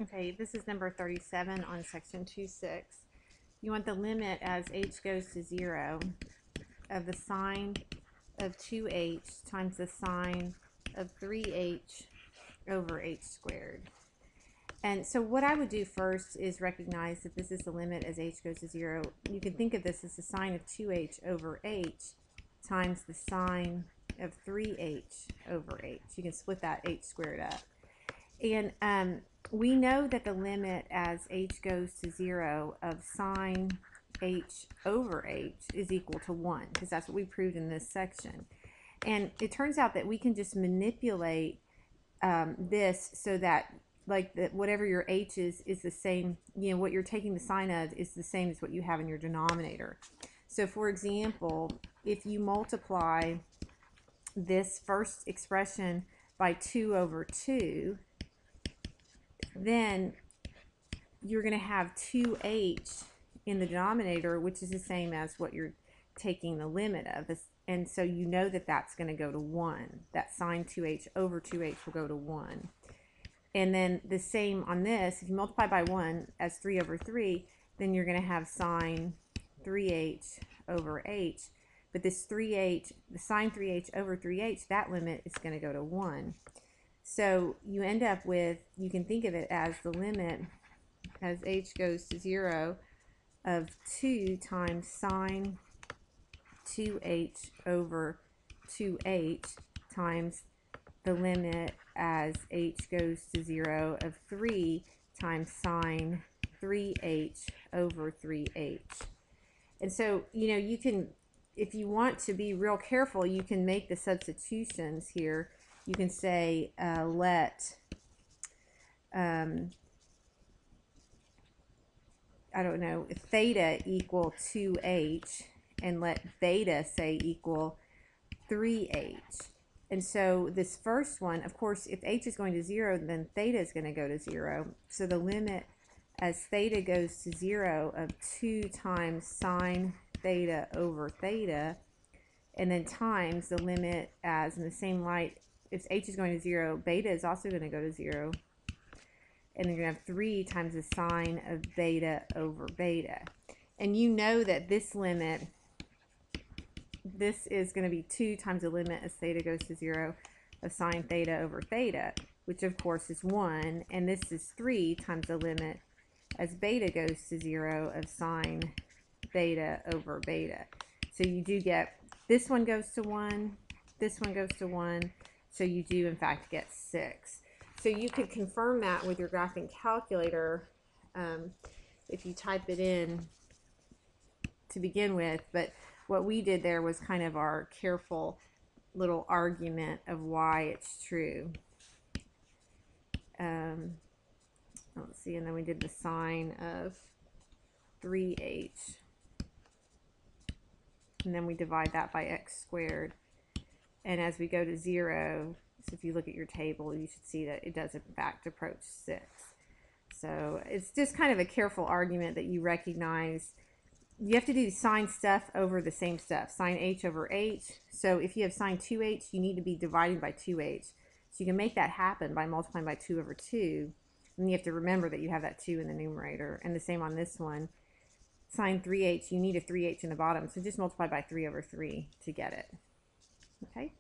Okay, this is number 37 on section 2.6. You want the limit as h goes to 0 of the sine of 2h times the sine of 3h over h squared. And so what I would do first is recognize that this is the limit as h goes to 0. You can think of this as the sine of 2h over h times the sine of 3h over h. You can split that h squared up. And we know that the limit as h goes to 0 of sine h over h is equal to 1, because that's what we proved in this section. And it turns out that we can just manipulate this so that whatever your h is the same, what you're taking the sine of is the same as what you have in your denominator. So for example, if you multiply this first expression by 2 over 2, then you're going to have 2h in the denominator, which is the same as what you're taking the limit of. And so you know that that's going to go to 1. That sine 2h over 2h will go to 1. And then the same on this, if you multiply by 1 as 3 over 3, then you're going to have sine 3h over h. But this 3h, the sine 3h over 3h, that limit is going to go to 1. So you end up with, you can think of it as the limit as h goes to 0 of 2 times sine 2h over 2h times the limit as h goes to 0 of 3 times sine 3h over 3h. And so, you can, if you want to be real careful, you can make the substitutions here. You can say let I don't know, theta equal 2h, and let beta say equal 3h. And so this first one, of course, if h is going to 0, then theta is going to go to 0. So the limit as theta goes to 0 of 2 times sine theta over theta, and then times the limit as, in the same light, if h is going to 0, beta is also going to go to 0. And then you're going to have 3 times the sine of beta over beta. And you know that this limit, this is going to be 2 times the limit as theta goes to 0 of sine theta over theta, which of course is 1. And this is 3 times the limit as beta goes to 0 of sine beta over beta. So you do get, this one goes to 1, this one goes to 1, so you do in fact get 6. So you could confirm that with your graphing calculator if you type it in to begin with. But what we did there was kind of our careful little argument of why it's true. Let's see, and then we did the sine of 3h. And then we divide that by x squared. And as we go to 0, so if you look at your table, you should see that it does in fact approach 6. So it's just kind of a careful argument that you recognize. You have to do sine stuff over the same stuff, sine h over h. So if you have sine 2h, you need to be dividing by 2h. So you can make that happen by multiplying by 2 over 2. And you have to remember that you have that 2 in the numerator. And the same on this one. Sine 3h, you need a 3h in the bottom. So just multiply by 3 over 3 to get it. Okay?